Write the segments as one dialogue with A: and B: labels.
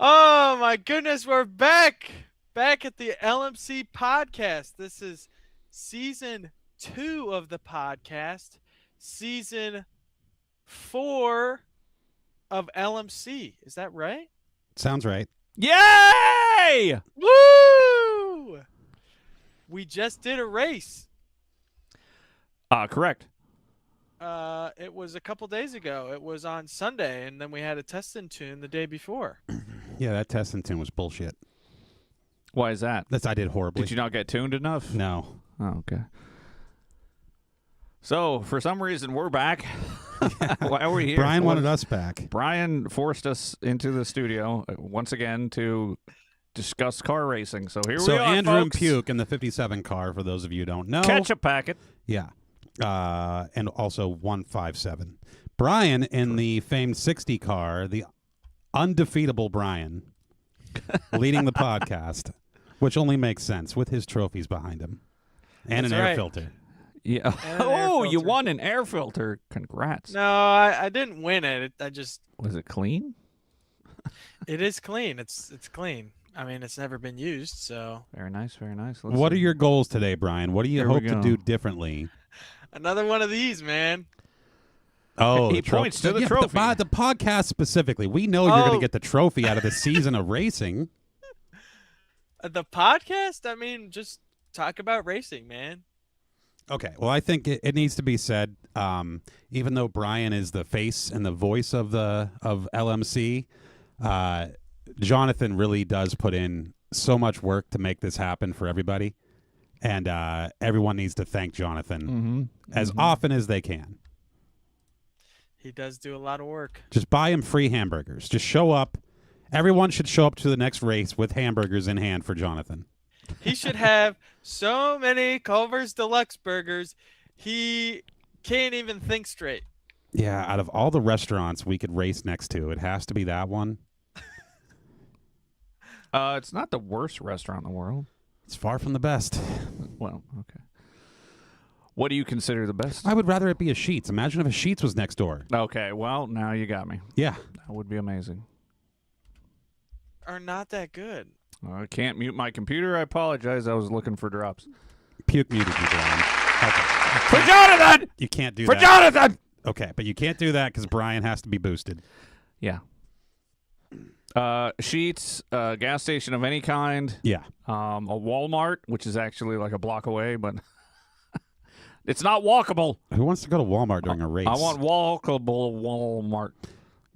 A: Oh my goodness, we're back. Back at the LMC Podcast. This is season 2 of the podcast. Season 4 of LMC. Is that right?
B: Sounds right.
C: Yay!
A: Woo! We just did a race.
C: Correct.
A: It was a couple days ago. It was on Sunday, and then we had a test and tune the day before.
B: Yeah, that testing tune was bullshit.
C: Why is that?
B: I did horribly.
C: Did you not get tuned enough?
B: No.
C: Oh, okay. So, for some reason, we're back. Why are we here?
B: Brian wanted us back.
C: Brian forced us into the studio once again to discuss car racing. So, here we are,
B: Andrew
C: folks.
B: Puke in the 57 car, for those of you who don't know.
C: Ketchup packet.
B: Yeah. And also 157. Brian in the famed 60 car, the undefeatable Brian, leading the podcast, which only makes sense with his trophies behind him. And
A: That's
B: an air
A: right.
B: filter.
C: Yeah.
A: And an air
C: Oh, you
A: filter.
C: won an air filter. Congrats.
A: No, I didn't win it.
C: Was it clean?
A: It is clean. It's clean. I mean, it's never been used, so.
C: Very nice, very nice.
B: What are your goals today, Brian? What do you
C: Here we
B: hope to
C: go.
B: do differently?
A: Another one of these, man.
B: Oh,
C: He points to the
B: but
C: trophy.
B: The podcast specifically. We know you're going
A: Oh.
B: to get the trophy out of the season of racing.
A: The podcast? I mean, just talk about racing, man.
B: Okay, well, I think it needs to be said. Even though Brian is the face and the voice of LMC, Jonathan really does put in so much work to make this happen for everybody, and everyone needs to thank Jonathan as often as they can.
A: He does do a lot of work.
B: Just buy him free hamburgers. Just show up. Everyone should show up to the next race with hamburgers in hand for Jonathan.
A: He should have so many Culver's Deluxe burgers, he can't even think straight.
B: Yeah, out of all the restaurants we could race next to, it has to be that one.
C: It's not the worst restaurant in the world.
B: It's far from the best.
C: Well, okay. What do you consider the best?
B: I would rather it be a Sheetz. Imagine if a Sheetz was next door.
C: Okay, well, now you got me.
B: Yeah.
C: That would be amazing.
A: Are not that good.
C: I can't mute my computer. I apologize. I was looking for drops.
B: Puke muted you, Brian. Okay.
C: For Jonathan!
B: You can't do
C: For
B: that.
C: Jonathan!
B: Okay, but you can't do that because Brian has to be boosted.
C: Yeah. Sheets, gas station of any kind,
B: Yeah.
C: a Walmart, which is actually like a block away, but it's not walkable.
B: Who wants to go to Walmart during a race?
C: I want walkable Walmart.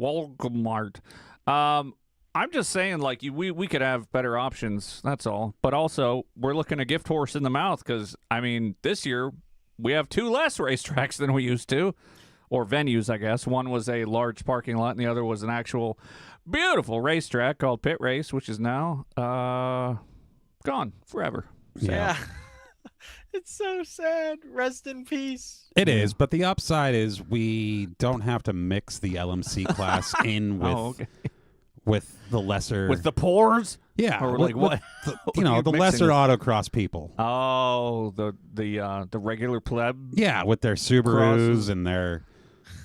C: Walmart. I'm just saying, like, we could have better options, that's all. But also, we're looking a gift horse in the mouth because, I mean, this year we have 2 less racetracks than we used to, or venues, I guess. One was a large parking lot, and the other was an actual beautiful racetrack called Pit Race, which is now gone forever.
A: Yeah. It's so sad. Rest in peace.
B: It is, but the upside is we don't have to mix the LMC class in with
C: Oh, okay.
B: with the lesser...
C: With the pores?
B: yeah,
C: Or
B: with-
C: like
B: with
C: what?
B: the,
C: What
B: you
C: are
B: know,
C: you
B: the
C: mixing
B: lesser
C: with?
B: autocross people.
C: Oh, the regular pleb?
B: Yeah, with their Subarus
C: Crosses.
B: and their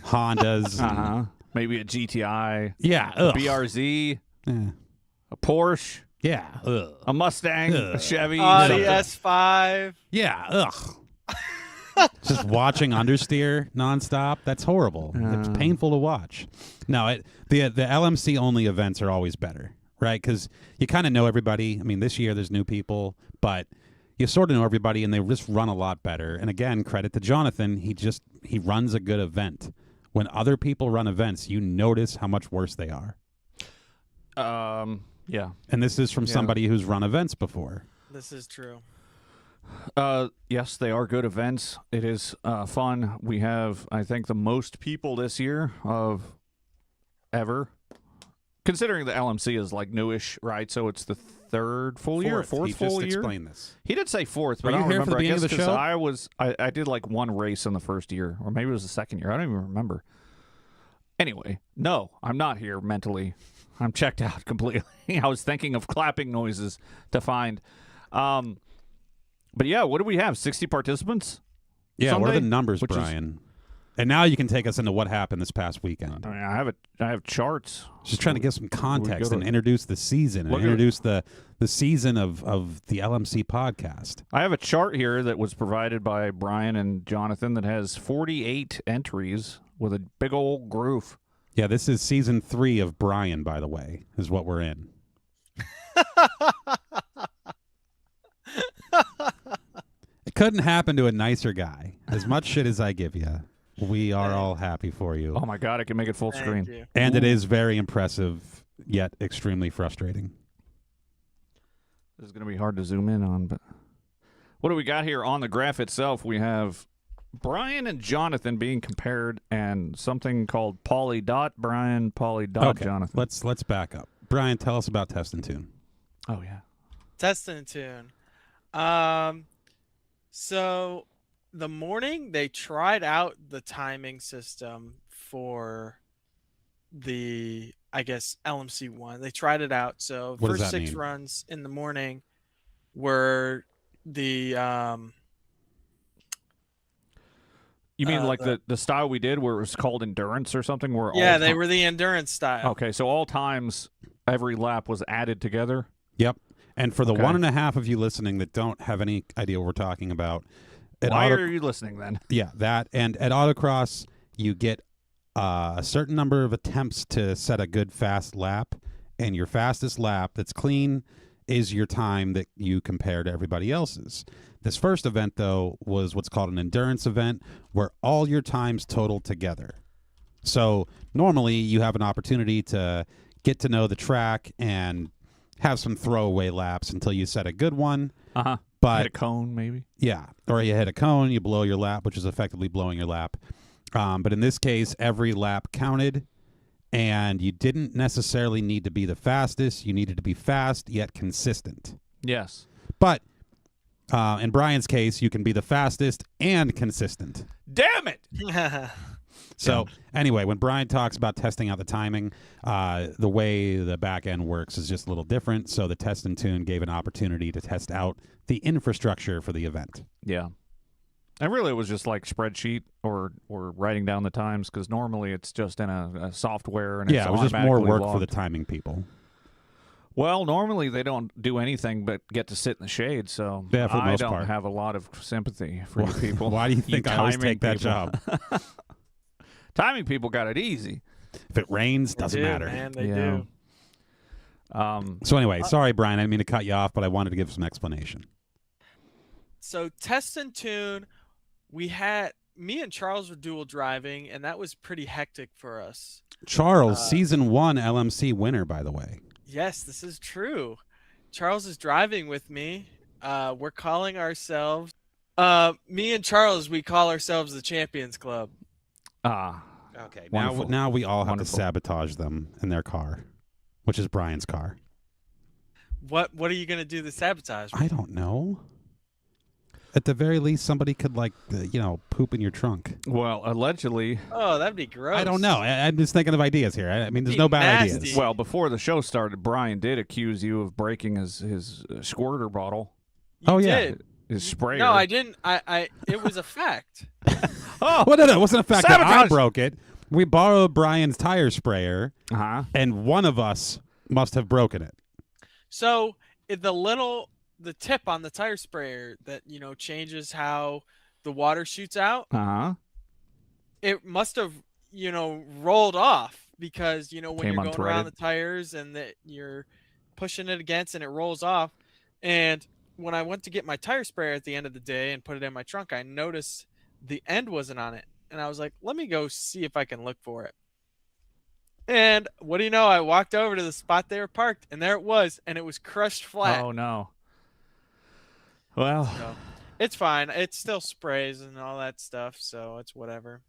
B: Hondas. and-
C: Uh-huh. Maybe a GTI,
B: Yeah.
C: a
B: Ugh.
C: BRZ,
B: Yeah.
C: a Porsche,
B: Yeah. Ugh.
C: a Mustang,
B: Ugh.
C: a Chevy.
A: The
C: something.
A: S5.
B: Yeah. Ugh. Just watching understeer nonstop. That's horrible. It's painful to watch. No, the LMC only events are always better, right? Because you kind of know everybody. I mean, this year there's new people, but you sort of know everybody, and they just run a lot better. And again, credit to Jonathan. He runs a good event. When other people run events, you notice how much worse they are.
C: Yeah.
B: And this is from
C: Yeah.
B: somebody who's run events before.
A: This is true.
C: Yes, they are good events. It is fun. We have, I think, the most people this year of ever. Considering the LMC is like newish, right? So it's the third full year, fourth
B: He
C: full
B: just
C: year.
B: explained this.
C: He did say fourth, but
B: Were
C: I
B: you
C: don't
B: here for
C: remember.
B: the beginning
C: I
B: of
C: guess
B: the
C: 'cause
B: show?
C: I did like one race in the first year, or maybe it was the second year. I don't even remember. Anyway, no, I'm not here mentally. I'm checked out completely. I was thinking of clapping noises to find. But yeah, what do we have? 60 participants?
B: Yeah, what are
C: Sunday?
B: the numbers,
C: Which is-
B: Brian? And now you can take us into what happened this past weekend.
C: I mean, I have charts.
B: Just trying to give some context
C: to-
B: and introduce the season and
C: Look at-
B: introduce the season of the LMC podcast.
C: I have a chart here that was provided by Brian and Jonathan that has 48 entries with a big old groove.
B: Yeah, this is season 3 of Brian, by the way, is what we're in. It couldn't happen to a nicer guy. As much shit as I give you, we are all happy for you.
C: Oh my God, I can make it full
A: Thank
C: screen.
A: you.
B: And it is very impressive, yet extremely frustrating.
C: This is going to be hard to zoom in on, but what do we got here on the graph itself? We have Brian and Jonathan being compared, and something called Pauly Dot Brian, Pauly Dot
B: Okay,
C: Jonathan.
B: let's back up. Brian, tell us about Test and Tune.
C: Oh yeah.
A: Test and tune. So the morning they tried out the timing system for the, I guess, LMC one. They tried it out. So
B: What does
A: first
B: that
A: 6
B: mean?
A: runs in the morning were the
C: You mean like
A: the-
C: the style we did where it was called endurance or something? Where
A: yeah,
C: all
A: they
C: ti-
A: were the endurance style.
C: Okay, so all times, every lap was added together.
B: Yep. And for the
C: Okay.
B: 1.5 of you listening that don't have any idea what we're talking about, at
C: Why
B: auto-
C: are you listening then?
B: yeah, that. And at autocross, you get a certain number of attempts to set a good fast lap, and your fastest lap that's clean is your time that you compare to everybody else's. This first event, though, was what's called an endurance event, where all your times total together. So normally you have an opportunity to get to know the track and have some throwaway laps until you set a good one.
C: Hit
B: But
C: a cone maybe.
B: yeah, or you hit a cone, you blow your lap, which is effectively blowing your lap. But in this case, every lap counted, and you didn't necessarily need to be the fastest. You needed to be fast yet consistent.
C: Yes.
B: But in Brian's case, you can be the fastest and consistent.
C: Damn it!
B: So anyway, when Brian talks about testing out the timing, the way the back end works is just a little different. So the Test and Tune gave an opportunity to test out the infrastructure for the event.
C: Yeah. And really, it was just like spreadsheet or writing down the times because normally it's just in a software and
B: Yeah,
C: it's
B: it was just more
C: automatically
B: work for the
C: logged.
B: timing people.
C: Well, normally they don't do anything but get to sit in the shade, so
B: Yeah, for the
C: I
B: most
C: don't
B: part.
C: have a lot of sympathy for you people.
B: Why do you think I always
C: timing
B: take that
C: people.
B: job?
C: Timing people got it easy.
B: If it rains, doesn't
A: They do,
B: matter.
A: Man, they
C: Yeah.
A: do.
B: So anyway, sorry, Brian. I didn't mean to cut you off, but I wanted to give some explanation.
A: So Test and Tune, me and Charles were dual driving, and that was pretty hectic for us.
B: Charles, season 1 LMC winner, by the way.
A: Yes, this is true. Charles is driving with me. We're calling ourselves, me and Charles, we call ourselves the Champions Club.
B: Okay.
C: Wonderful.
B: Now we all have
C: Wonderful.
B: to sabotage them in their car, which is Brian's car.
A: What are you gonna do to sabotage?
B: I don't know. At the very least, somebody could poop in your trunk.
C: Well, allegedly,
A: Oh, that'd be gross.
B: I don't know. I'm just thinking of ideas here. I mean, there's
A: Be
B: no bad
A: nasty.
B: ideas.
C: well, before the show started, Brian did accuse you of breaking his squirter bottle,
A: You
B: Oh, yeah.
A: did.
C: his sprayer.
A: No, I didn't. It was a fact.
C: Oh,
B: Well, no, it wasn't a fact that I
C: Sabotage!
B: broke it. We borrowed Brian's tire sprayer,
C: uh-huh.
B: and one of us must have broken it.
A: So the tip on the tire sprayer that changes how the water shoots out,
C: Uh-huh.
A: it must have rolled off because when
C: Came
A: you're going around the
C: unthreaded.
A: tires and that you're pushing it against and it rolls off. And when I went to get my tire sprayer at the end of the day and put it in my trunk, I noticed the end wasn't on it, and I was like, let me go see if I can look for it. And what do you know? I walked over to the spot they were parked, and there it was, and it was crushed flat.
C: Oh no. Well,
A: So it's fine. It still sprays and all that stuff, so it's whatever.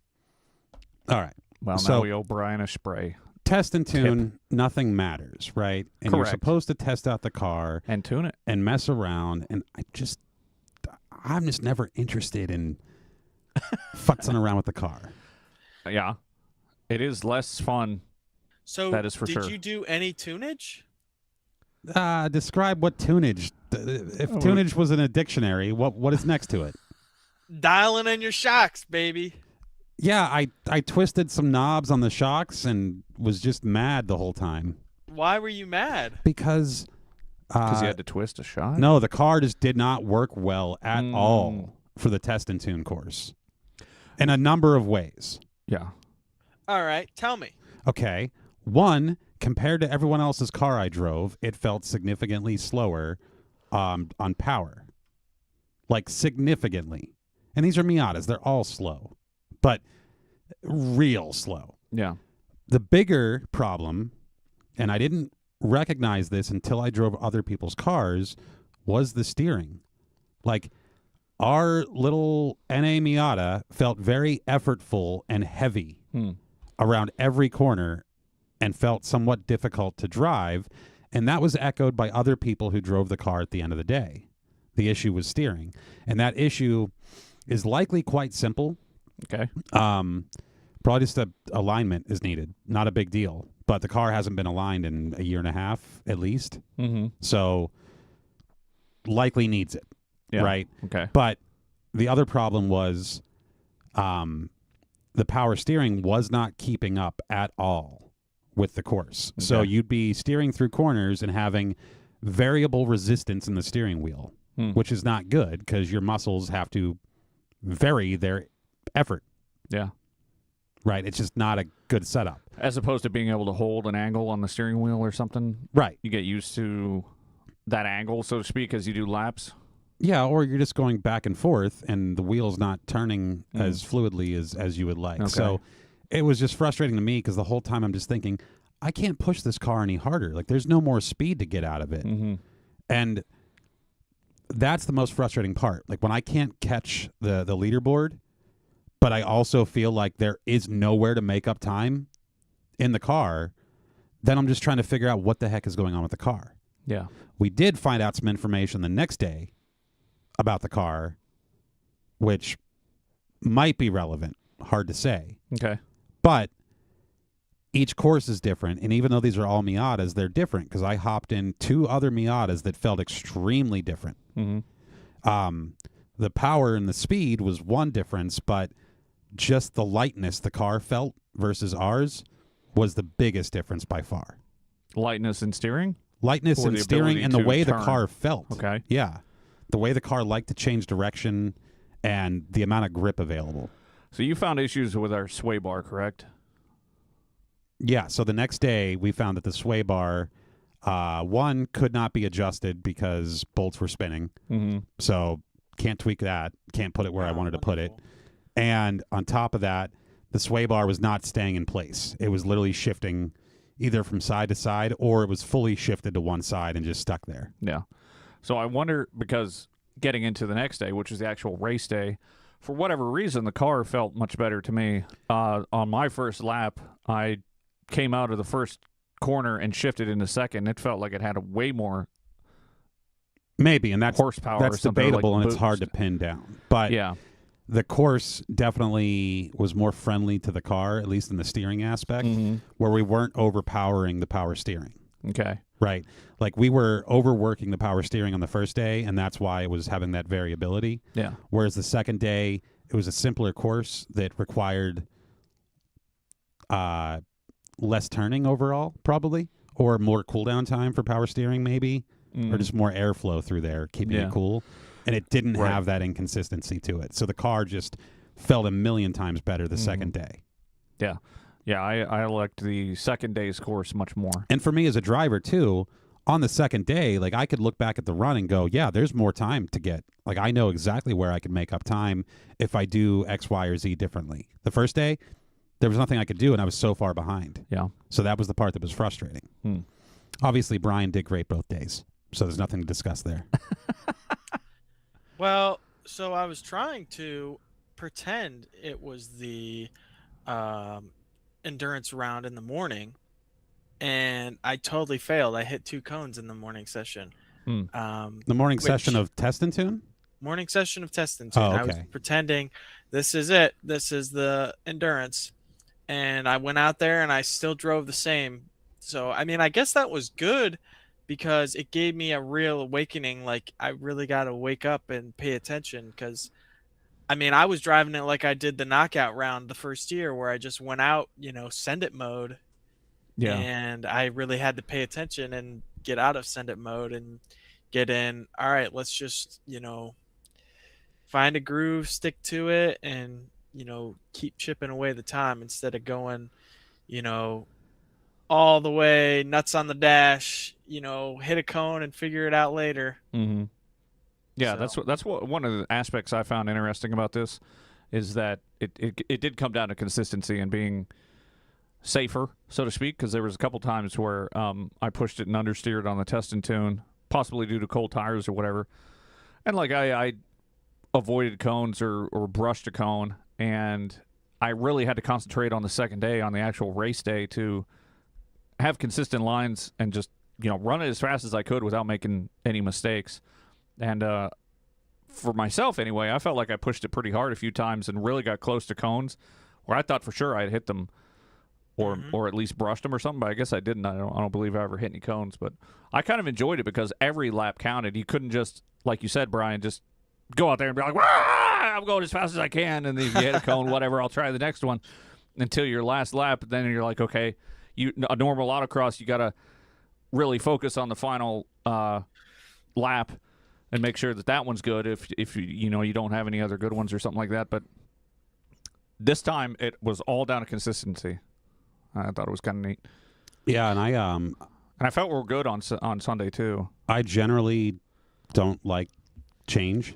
B: All right.
C: now
B: So-
C: we owe Brian a spray
B: Test and tune, nothing matters, right? And you're
C: Correct.
B: supposed to test out the car
C: and tune it.
B: and mess around. And I'm just never interested in futzing around with the car.
C: Yeah, it is less fun.
A: So
C: That is for
A: did
C: sure.
A: you do any tunage?
B: Describe what tunage. If tunage was in a dictionary, what is next to it?
A: Dialing in your shocks, baby.
B: Yeah, I twisted some knobs on the shocks and was just mad the whole time
A: Why were you mad?
B: because
C: Because you had to twist a shot?
B: no, the car just did not work well at
C: Mm.
B: all for the test and tune course in a number of ways.
C: Yeah.
A: All right, tell me.
B: Okay. One, compared to everyone else's car I drove, it felt significantly slower on power. Like significantly. And these are Miatas. They're all slow, but real slow.
C: Yeah.
B: The bigger problem, and I didn't recognize this until I drove other people's cars, was the steering. Like, our little NA Miata felt very effortful and heavy around every corner and felt somewhat difficult to drive. And that was echoed by other people who drove the car at the end of the day. The issue was steering. And that issue is likely quite simple.
C: Okay.
B: Probably just alignment is needed. Not a big deal. But the car hasn't been aligned in a year and a half at least.
C: Mm-hmm.
B: So likely needs it.
C: Yeah.
B: Right?
C: Okay.
B: But the other problem was the power steering was not keeping up at all with the course.
C: Okay.
B: So you'd be steering through corners and having variable resistance in the steering wheel, which is not good because your muscles have to vary their effort.
C: Yeah.
B: Right? It's just not a good setup.
C: As opposed to being able to hold an angle on the steering wheel or something.
B: Right.
C: You get used to that angle, so to speak, as you do laps.
B: Yeah, or you're just going back and forth and the wheel's not turning as fluidly as you would like.
C: Okay.
B: So it was just frustrating to me because the whole time I'm just thinking, I can't push this car any harder. Like, there's no more speed to get out of it.
C: Mm-hmm.
B: And that's the most frustrating part. Like, when I can't catch the leaderboard, but I also feel like there is nowhere to make up time in the car, then I'm just trying to figure out what the heck is going on with the car.
C: Yeah.
B: We did find out some information the next day about the car, which might be relevant. Hard to say.
C: Okay.
B: But each course is different, and even though these are all Miatas, they're different because I hopped in 2 other Miatas that felt extremely different.
C: Mm-hmm.
B: The power and the speed was one difference, but just the lightness the car felt versus ours was the biggest difference by far.
C: Lightness in steering?
B: Lightness
C: Or
B: in
C: the
B: steering
C: ability
B: and the
C: to
B: way the
C: turn.
B: car felt.
C: Okay.
B: Yeah. The way the car liked to change direction and the amount of grip available.
C: So you found issues with our sway bar, correct?
B: Yeah, so the next day we found that the sway bar, one, could not be adjusted because bolts were spinning.
C: Mm-hmm.
B: So can't tweak that. Can't put it where I wanted to put it. And on top of that, the sway bar was not staying in place. It was literally shifting either from side to side or it was fully shifted to one side and just stuck there.
C: Yeah. So I wonder, because getting into the next day, which is the actual race day, for whatever reason, the car felt much better to me. On my first lap, I came out of the first corner and shifted into second. It felt like it had a way more
B: Maybe, and that's
C: horsepower.
B: that's
C: or something,
B: debatable
C: like
B: and it's hard to
C: boost.
B: pin down. But
C: Yeah.
B: the course definitely was more friendly to the car, at least in the steering aspect, where we weren't overpowering the power steering.
C: Okay.
B: Right. Like we were overworking the power steering on the first day, and that's why it was having that variability.
C: Yeah.
B: Whereas the second day, it was a simpler course that required less turning overall, probably, or more cooldown time for power steering, maybe, or just more airflow through there, keeping
C: Yeah.
B: it cool. And it didn't
C: Right.
B: have that inconsistency to it. So the car just felt a million times better the second day.
C: Yeah. Yeah, I liked the second day's course much more.
B: And for me as a driver, too, on the second day, like I could look back at the run and go, yeah, there's more time to get. Like I know exactly where I can make up time if I do X, Y, or Z differently. The first day, there was nothing I could do, and I was so far behind.
C: Yeah.
B: So that was the part that was frustrating. Obviously, Brian did great both days, so there's nothing to discuss there.
A: Well, so I was trying to pretend it was the endurance round in the morning, and I totally failed. I hit 2 cones in the morning session.
B: The morning session of Test and Tune?
A: Morning session of Test and Tune.
B: Oh,
A: I was
B: okay.
A: pretending this is it. This is the endurance. And I went out there and I still drove the same. So, I mean, I guess that was good because it gave me a real awakening. Like, I really got to wake up and pay attention because I mean, I was driving it like I did the knockout round the first year where I just went out, send it mode.
C: Yeah.
A: And I really had to pay attention and get out of send it mode and get in. All right, let's just, find a groove, stick to it, and, keep chipping away the time instead of going, all the way nuts on the dash, hit a cone and figure it out later.
C: Mm-hmm. Yeah,
A: So-
C: that's what one of the aspects I found interesting about this is that it did come down to consistency and being safer, so to speak, because there was a couple times where I pushed it and understeered on the test and tune, possibly due to cold tires or whatever, and like I avoided cones or brushed a cone, and I really had to concentrate on the second day, on the actual race day, to have consistent lines and just run it as fast as I could without making any mistakes. And for myself, anyway, I felt like I pushed it pretty hard a few times and really got close to cones where I thought for sure I'd hit them or at least brushed them or something, but I guess I didn't. I don't believe I ever hit any cones, but I kind of enjoyed it because every lap counted. You couldn't just, like you said, Brian, just go out there and be like, "Wah! I'm going as fast as I can," and then if you hit a cone, whatever, I'll try the next one until your last lap. Then you're like, okay, a normal autocross, you got to really focus on the final lap and make sure that one's good if you don't have any other good ones or something like that. But this time it was all down to consistency. I thought it was kind of neat.
B: Yeah, and
C: I felt we were good on Sunday too.
B: I generally don't like change,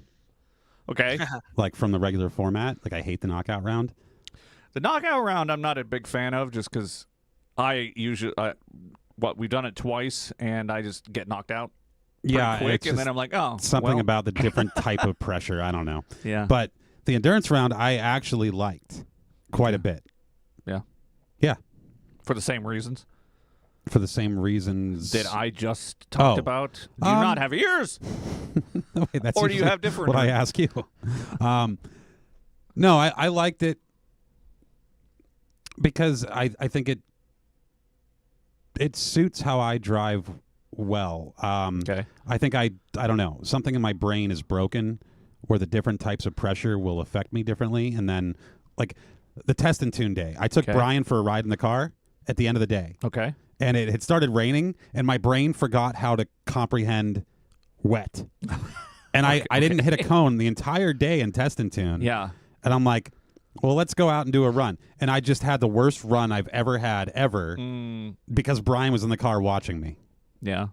C: Okay.
B: like from the regular format. Like I hate the knockout round.
C: The knockout round I'm not a big fan of just because I usually we've done it twice and I just get knocked out pretty quick,
B: it's
C: and then
B: just
C: I'm like, oh,
B: something
C: well.
B: about the different type of pressure. I don't know.
C: Yeah.
B: But the endurance round I actually liked quite a bit.
C: Yeah.
B: Yeah.
C: For the same reasons
B: For the same reasons
C: that I just talked about. Do you not have ears?
B: Wait, that's
C: Or do you
B: usually
C: have different
B: what I ask you? No, I liked it because I think it suits how I drive well.
C: Okay.
B: I think I don't know, something in my brain is broken where the different types of pressure will affect me differently. And then like the test and tune day, I took
C: Okay.
B: Brian for a ride in the car at the end of the day.
C: Okay.
B: And it had started raining, and my brain forgot how to comprehend wet. And I didn't hit a cone the entire day in test and tune.
C: Yeah.
B: And I'm like, well, let's go out and do a run. And I just had the worst run I've ever had, ever, because Brian was in the car watching me.
C: Yeah.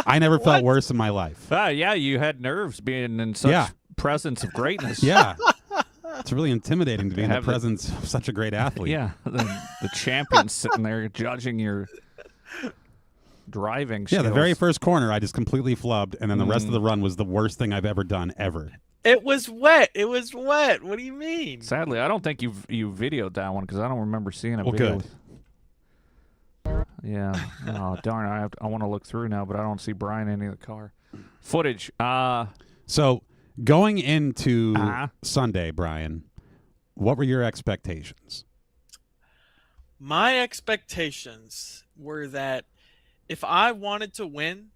B: I never felt worse in my life.
C: Yeah, you had nerves being in such presence of greatness.
B: Yeah. It's really intimidating to be in the
C: Have the-
B: presence of such a great athlete.
C: Yeah. The champion sitting there judging your driving
B: Yeah,
C: skills.
B: the very first corner, I just completely flubbed, and then the rest of the run was the worst thing I've ever done, ever.
A: It was wet. It was wet. What do you mean?
C: Sadly, I don't think you videoed that one because I don't remember seeing a
B: Well,
C: video.
B: good.
C: Yeah. Oh darn! I want to look through now, but I don't see Brian in the car. Footage.
B: So going into
C: Uh-huh.
B: Sunday, Brian, what were your expectations?
A: My expectations were that if I wanted to win,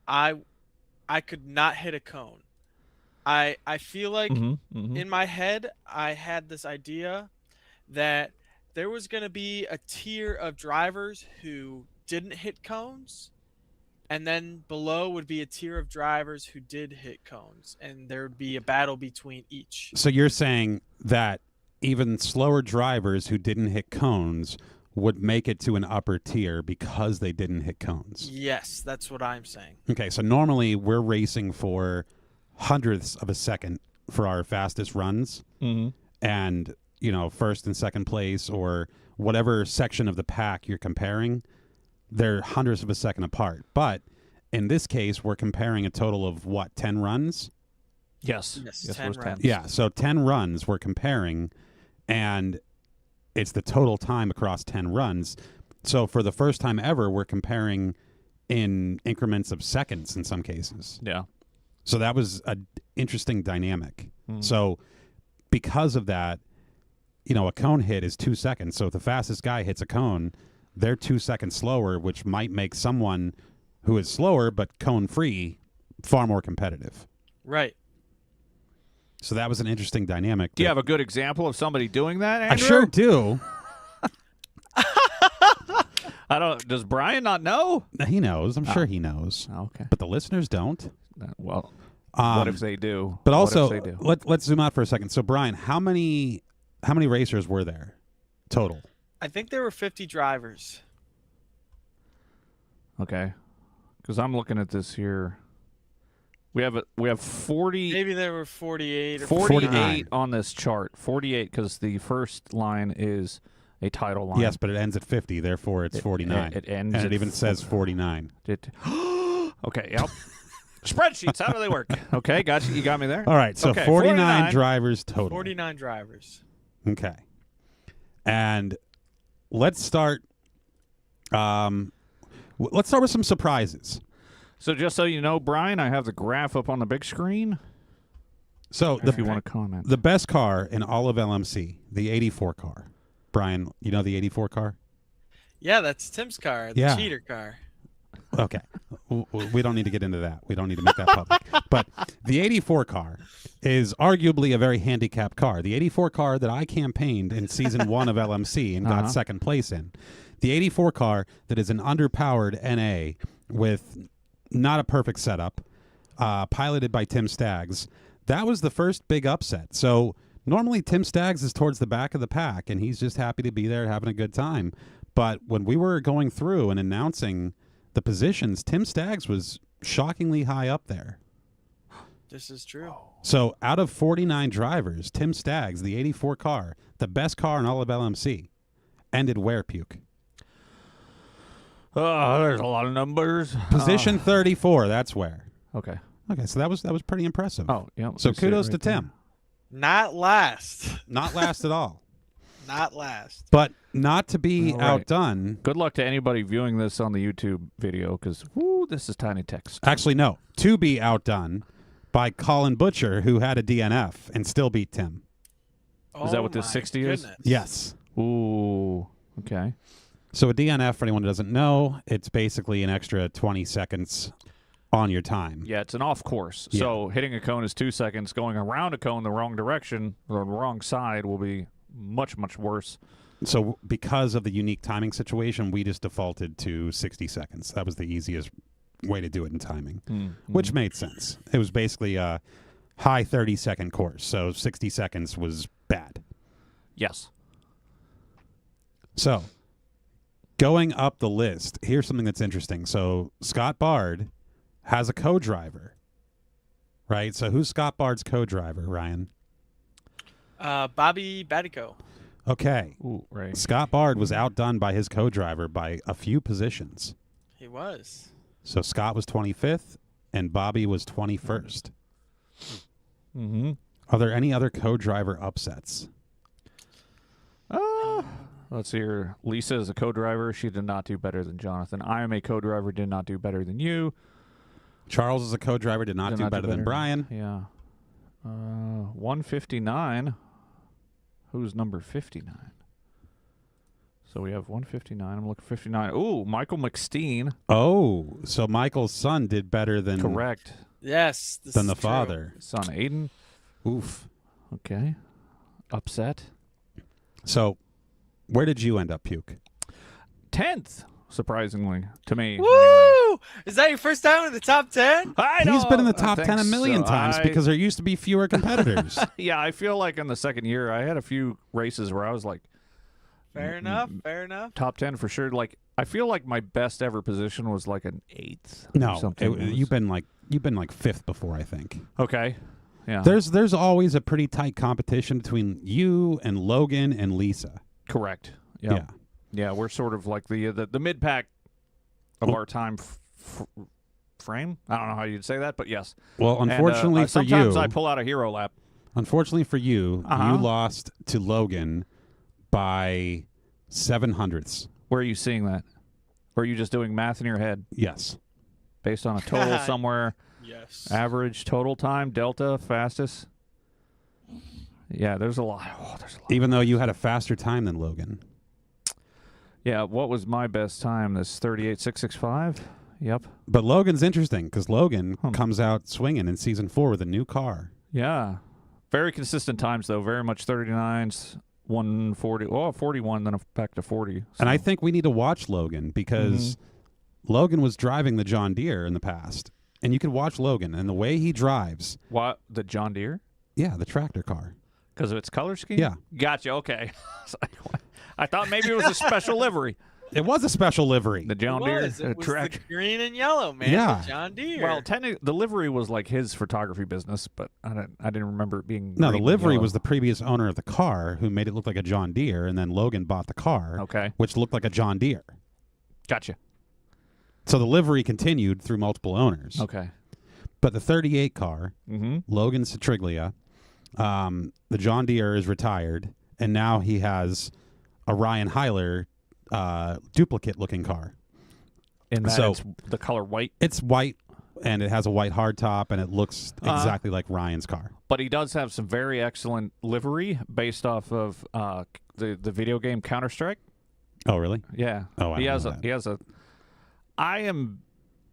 A: I could not hit a cone. I feel like in my head I had this idea that there was going to be a tier of drivers who didn't hit cones, and then below would be a tier of drivers who did hit cones, and there would be a battle between each.
B: So you're saying that even slower drivers who didn't hit cones would make it to an upper tier because they didn't hit cones.
A: Yes, that's what I'm saying.
B: Okay, so normally we're racing for hundredths of a second for our fastest runs. And, first and second place or whatever section of the pack you're comparing, they're hundredths of a second apart. But in this case, we're comparing a total of 10 runs?
C: Yes.
A: Yes,
C: Yes,
A: 10
C: it was 10.
A: rounds.
B: Yeah, so 10 runs we're comparing, and it's the total time across 10 runs. So for the first time ever, we're comparing in increments of seconds in some cases.
C: Yeah.
B: So that was an interesting dynamic. So because of that, a cone hit is 2 seconds. So if the fastest guy hits a cone, they're 2 seconds slower, which might make someone who is slower but cone free far more competitive.
A: Right.
B: So that was an interesting dynamic.
C: Do you have a good example of somebody doing that, Andrew?
B: I sure do.
C: Does Brian not know?
B: He knows. I'm sure he knows.
C: Okay.
B: But the listeners don't.
C: Well, what if they do?
B: But also,
C: what if they do?
B: let's zoom out for a second. So, Brian, how many racers were there total?
A: I think there were 50 drivers.
C: Okay. Because I'm looking at this here. We have 40.
A: Maybe there were 48 or
C: 48 on this chart. 48 because the first line is a title line.
B: Yes, but it ends at 50. Therefore, it's 49.
C: It ends.
B: And
C: at
B: it even says 49.
C: Okay. Yep. Spreadsheets. How do they work? Okay. Gotcha. You got me there.
B: All right. So
C: Okay,
B: 49 drivers total.
A: 49 drivers.
B: Okay. And let's start. Let's start with some surprises.
C: So just so you know, Brian, I have the graph up on the big screen.
B: So
C: If you want to comment.
B: the best car in all of LMC, the 84 car. Brian, you know the 84 car?
A: Yeah, that's Tim's car, the
B: Yeah.
A: cheater car.
B: Okay. We don't need to get into that. We don't need to make that public. But the 84 car is arguably a very handicapped car. The 84 car that I campaigned in season 1 of LMC and got second place in. The 84 car that is an underpowered NA with not a perfect setup, piloted by Tim Staggs. That was the first big upset. So normally Tim Staggs is towards the back of the pack, and he's just happy to be there having a good time. But when we were going through and announcing the positions, Tim Staggs was shockingly high up there.
A: This is true.
B: So out of 49 drivers, Tim Staggs, the 84 car, the best car in all of LMC, ended where, Puke?
C: There's a lot of numbers.
B: Position 34, that's where.
C: Okay.
B: Okay, so that was pretty impressive.
C: Oh, yeah.
B: So kudos to Tim.
A: Not last.
B: Not last at all.
A: Not last.
B: But not to be
C: All right.
B: outdone.
C: Good luck to anybody viewing this on the YouTube video because, this is tiny text.
B: Actually, no. To be outdone by Colin Butcher, who had a DNF and still beat Tim.
C: Is that what this
A: my
C: 60 is?
A: goodness.
B: Yes.
C: Ooh. Okay.
B: So a DNF, for anyone who doesn't know, it's basically an extra 20 seconds on your time.
C: Yeah, it's an off course.
B: Yeah.
C: So hitting a cone is 2 seconds. Going around a cone the wrong direction or the wrong side will be much, much worse.
B: So because of the unique timing situation, we just defaulted to 60 seconds. That was the easiest way to do it in timing, which made sense. It was basically a high 30-second course, so 60 seconds was bad.
C: Yes.
B: So going up the list, here's something that's interesting. So Scott Bard has a co-driver, right? So who's Scott Bard's co-driver, Ryan?
A: Bobby Batico.
B: Okay.
C: Ooh, right.
B: Scott Bard was outdone by his co-driver by a few positions.
A: He was.
B: So Scott was 25th and Bobby was 21st.
C: Mm-hmm.
B: Are there any other co-driver upsets?
C: Let's see here. Lisa is a co-driver. She did not do better than Jonathan. I am a co-driver. Did not do better than you.
B: Charles is a co-driver, did not do better than Brian.
C: Yeah. 159. Who's number 59? So we have 159. I'm looking for 59. Ooh, Michael McSteen.
B: Oh, so Michael's son did better than
C: Correct.
A: Yes. This
B: than
A: is
B: the
A: true.
B: father.
C: Son Aiden.
B: Oof.
C: Okay. Upset.
B: So where did you end up, Puke?
C: 10th, surprisingly, to me.
A: Woo! Is that your first time in the top 10?
B: He's been in the top 10 a million times because there used to be fewer competitors.
C: Yeah, I feel like in the second year, I had a few races where I was like,
A: Fair enough. Fair enough.
C: top 10 for sure. Like, I feel like my best ever position was like an 8th.
B: No,
C: or something.
B: you've been like fifth before, I think.
C: Okay. Yeah.
B: There's always a pretty tight competition between you and Logan and Lisa.
C: Correct. Yep.
B: Yeah.
C: Yeah, we're sort of like the mid pack of our time frame. I don't know how you'd say that, but yes.
B: Well, unfortunately
C: and,
B: for you,
C: sometimes I pull out a hero lap.
B: Unfortunately for you,
C: Uh-huh.
B: you lost to Logan by 7/100ths.
C: Where are you seeing that? Or are you just doing math in your head
B: Yes.
C: based on a total somewhere?
A: Yes.
C: Average total time, delta, fastest. Yeah, there's a lot. Oh, there's a lot.
B: Even though you had a faster time than Logan.
C: Yeah, what was my best time? This 38.665? Yep.
B: But Logan's interesting because Logan comes out swinging in season 4 with a new car.
C: Yeah. Very consistent times, though. Very much 39s, 140, 41, then back to 40. So.
B: And I think we need to watch Logan because Logan was driving the John Deere in the past. And you could watch Logan and the way he drives.
C: What? The John Deere?
B: Yeah, the tractor car.
C: Because of its color scheme?
B: Yeah.
C: Gotcha. Okay. I thought maybe it was a special livery.
B: It was a special livery.
C: The John Deere
A: It was
C: tractor.
A: the green and yellow, man.
B: Yeah.
A: The John Deere.
C: Well, technically, the livery was like his photography business, but I didn't remember it being.
B: No, the
C: green and
B: livery
C: yellow.
B: was the previous owner of the car who made it look like a John Deere, and then Logan bought the car,
C: Okay.
B: which looked like a John Deere.
C: Gotcha.
B: So the livery continued through multiple owners.
C: Okay.
B: But the 38 car, Logan Citriglia, the John Deere is retired, and now he has a Ryan Hyler duplicate-looking car.
C: And that
B: So-
C: it's the color white.
B: It's white, and it has a white hardtop, and it looks exactly like Ryan's car.
C: But he does have some very excellent livery based off of the video game Counter-Strike.
B: Oh, really?
C: Yeah.
B: Oh, I
C: he
B: don't
C: has
B: know
C: a
B: that.
C: he has a. I am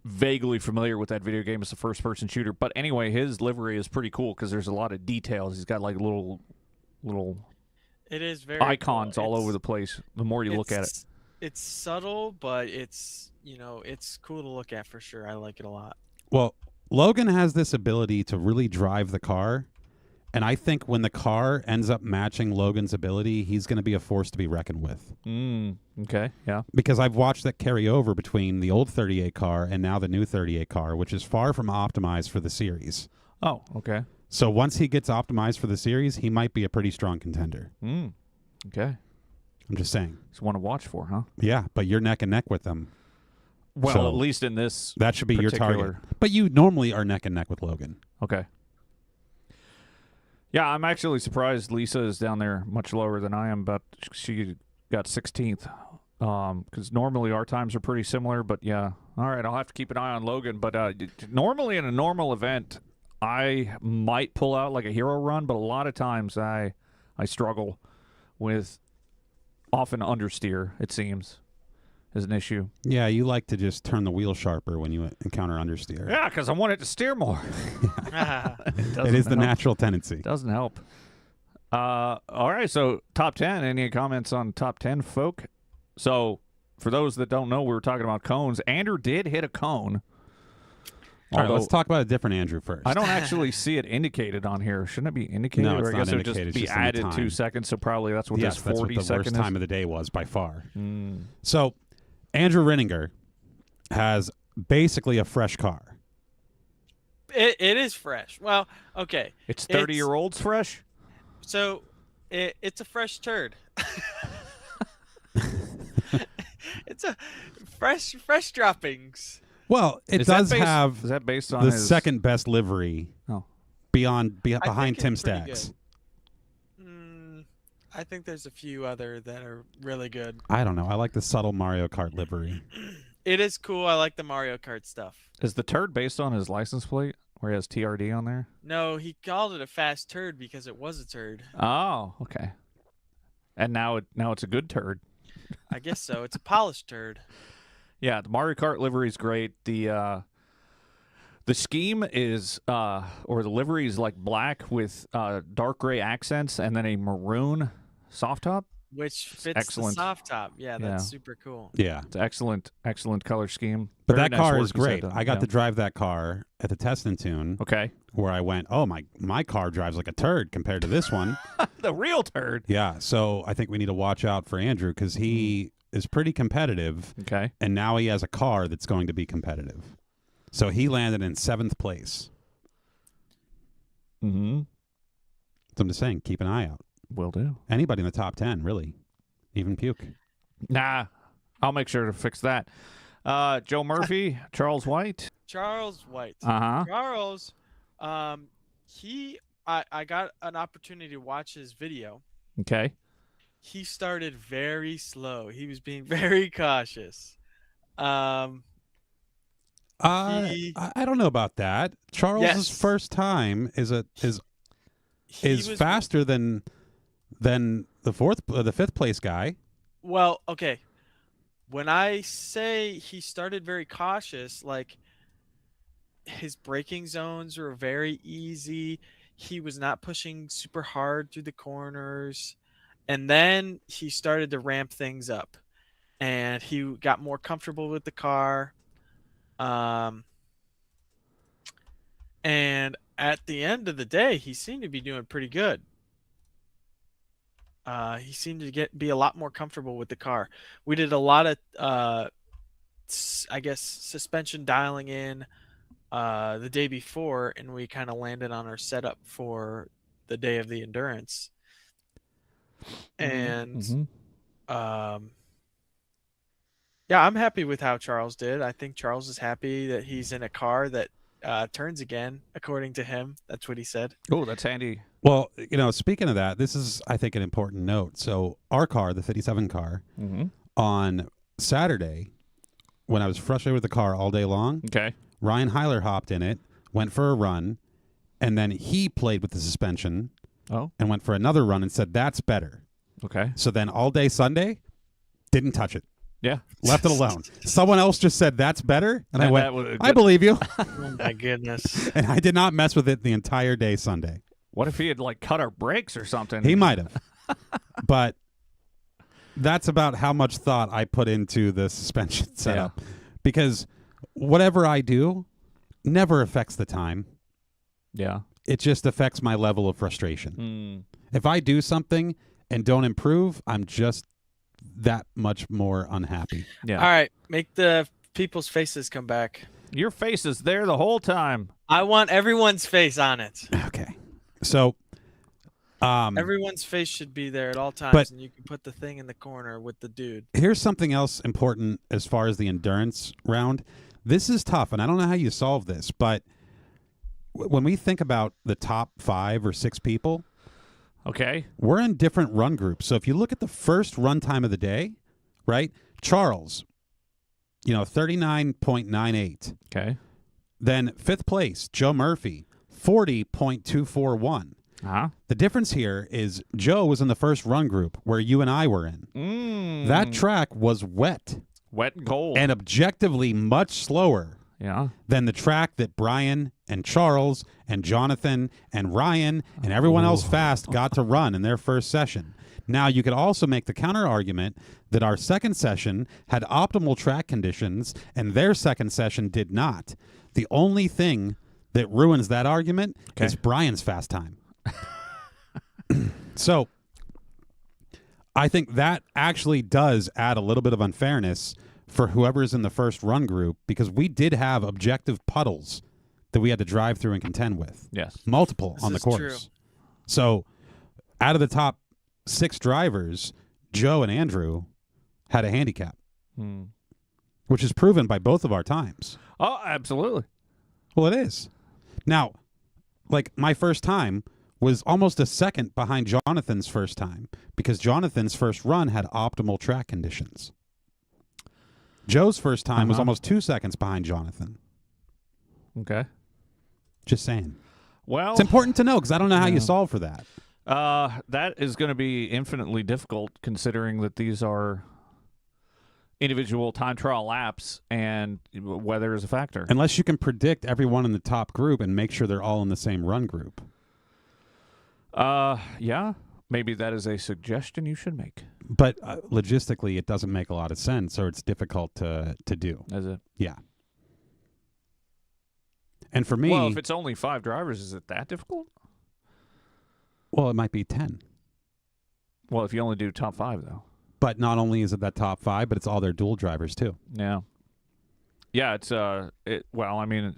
C: vaguely familiar with that video game as a first-person shooter, but anyway, his livery is pretty cool because there's a lot of details. He's got like little
A: it is very
C: icons
A: cool.
C: all over the place. The more you look at it.
A: It's subtle, but it's it's cool to look at for sure. I like it a lot.
B: Well, Logan has this ability to really drive the car, and I think when the car ends up matching Logan's ability, he's going to be a force to be reckoned with.
C: Okay. Yeah.
B: Because I've watched that carry over between the old 38 car and now the new 38 car, which is far from optimized for the series.
C: Oh. Okay.
B: So once he gets optimized for the series, he might be a pretty strong contender.
C: Okay.
B: I'm just saying.
C: It's one to watch for, huh?
B: Yeah, but you're neck and neck with them.
C: Well,
B: So
C: at least in this.
B: that should be your target.
C: particular-
B: But you normally are neck and neck with Logan.
C: Okay. Yeah, I'm actually surprised Lisa is down there much lower than I am, but she got 16th. Because normally our times are pretty similar, but yeah. All right, I'll have to keep an eye on Logan. But normally in a normal event, I might pull out like a hero run, but a lot of times I struggle with often understeer, it seems, is an issue.
B: Yeah, you like to just turn the wheel sharper when you encounter understeer.
C: Yeah, because I want it to steer more.
B: It is the natural tendency.
C: Doesn't help. All right, so top 10. Any comments on top 10, folk? So, for those that don't know, we were talking about cones. Andrew did hit a cone.
B: All right,
C: Although
B: let's talk about a different Andrew first.
C: I don't actually see it indicated on here. Shouldn't it be indicated?
B: No, it's
C: or I
B: not
C: guess it would
B: indicated,
C: just be
B: it's just in the
C: added 2
B: time.
C: seconds, so probably that's what
B: Yes,
C: this
B: that's what
C: 40
B: the
C: second
B: worst
C: is.
B: time of the day was by far. So, Andrew Rinninger has basically a fresh car.
A: It is fresh. Well, okay.
C: It's 30-year-olds fresh?
A: So it's a fresh turd. It's a fresh droppings.
B: Well, it
C: Is that
B: does
C: based-
B: have
C: Is that based on
B: the
C: his...
B: second best livery
C: Oh.
B: behind
A: I
B: behind
A: think
B: Tim
A: it's pretty
B: Staggs.
A: good. I think there's a few other that are really good.
B: I don't know. I like the subtle Mario Kart livery.
A: It is cool. I like the Mario Kart stuff.
C: Is the turd based on his license plate where he has TRD on there?
A: No, he called it a fast turd because it was a turd.
C: Oh, okay. And now it's a good turd.
A: I guess so. It's a polished turd.
C: Yeah, the Mario Kart livery is great. The scheme is or the livery is like black with dark gray accents and then a maroon soft top.
A: Which fits
C: excellent.
A: the soft top. Yeah, that's
C: Yeah.
A: super cool.
B: Yeah.
C: It's excellent color scheme.
B: But
C: Very
B: that
C: nice
B: car
C: work
B: is
C: he's had
B: great.
C: done.
B: I got
C: Yeah.
B: to drive that car at the Test and Tune
C: Okay.
B: where I went, oh, my car drives like a turd compared to this one.
C: The real turd.
B: Yeah. So I think we need to watch out for Andrew because he is pretty competitive,
C: Okay.
B: and now he has a car that's going to be competitive. So he landed in 7th place.
C: Mm-hmm.
B: So I'm just saying, keep an eye out.
C: Will do.
B: Anybody in the top 10, really. Even Puke.
C: Nah, I'll make sure to fix that. Joe Murphy, Charles White.
A: Charles White.
C: Uh-huh.
A: Charles, I got an opportunity to watch his video.
C: Okay.
A: He started very slow. He was being very cautious.
B: I don't know about that. Charles's
A: Yes.
B: first time is
A: He was-
B: faster than the 5th place guy.
A: Well, okay. When I say he started very cautious, like his braking zones were very easy. he was not pushing super hard through the corners. And then he started to ramp things up. And he got more comfortable with the car. And at the end of the day, he seemed to be doing pretty good. He seemed to be a lot more comfortable with the car. We did a lot of, I guess, suspension dialing in the day before, and we kind of landed on our setup for the day of the endurance. And yeah, I'm happy with how Charles did. I think Charles is happy that he's in a car that turns again, according to him. That's what he said.
C: Oh, that's handy.
B: Well, speaking of that, this is, I think, an important note. So our car, the 57 car, on Saturday, when I was frustrated with the car all day long, Ryan Heiler hopped in it, went for a run, and then he played with the suspension and went for another run and said, that's better.
C: Okay.
B: So then all day Sunday, didn't touch it.
C: Yeah.
B: Left it alone. Someone else just said, that's better. And I went, I believe you.
A: Oh, my goodness.
B: And I did not mess with it the entire day Sunday.
C: What if he had, cut our brakes or something?
B: He might have. But that's about how much thought I put into the suspension setup. Yeah. Because whatever I do never affects the time.
C: Yeah.
B: It just affects my level of frustration. If I do something and don't improve, I'm just that much more unhappy.
C: Yeah.
A: All right. Make the people's faces come back.
C: Your face is there the whole time.
A: I want everyone's face on it.
B: Okay. So
A: everyone's face should be there at all times, and you can put the thing in the corner with the dude.
B: Here's something else important as far as the endurance round. This is tough, and I don't know how you solve this, but when we think about the top 5 or 6 people, we're in different run groups. So if you look at the first run time of the day, right? Charles, 39.98.
C: Okay.
B: Then 5th place, Joe Murphy, 40.241. The difference here is Joe was in the first run group where you and I were in. That track was wet.
C: Wet and cold.
B: And objectively much slower than the track that Brian and Charles and Jonathan and Ryan and everyone else fast got to run in their first session. Now, you could also make the counter argument that our second session had optimal track conditions and their second session did not. The only thing that ruins that argument is Brian's fast time. So I think that actually does add a little bit of unfairness for whoever's in the first run group, because we did have objective puddles that we had to drive through and contend with.
C: Yes.
B: Multiple on the course. True. So out of the top 6 drivers, Joe and Andrew had a handicap, which is proven by both of our times.
C: Oh, absolutely.
B: Well, it is. Now, my first time was almost a second behind Jonathan's first time because Jonathan's first run had optimal track conditions. Joe's first time was almost 2 seconds behind Jonathan.
C: Okay.
B: Just saying.
C: Well,
B: it's important to know because I don't know how you solve for that.
C: That is going to be infinitely difficult considering that these are individual time trial laps and weather is a factor.
B: Unless you can predict everyone in the top group and make sure they're all in the same run group.
C: Yeah. Maybe that is a suggestion you should make.
B: But logistically, it doesn't make a lot of sense, or it's difficult to do.
C: Is it?
B: Yeah. And for me...
C: Well, if it's only 5 drivers, is it that difficult?
B: Well, it might be 10.
C: Well, if you only do top 5, though.
B: But not only is it that top 5, but it's all their dual drivers, too.
C: Yeah. Yeah, it's... well, I mean,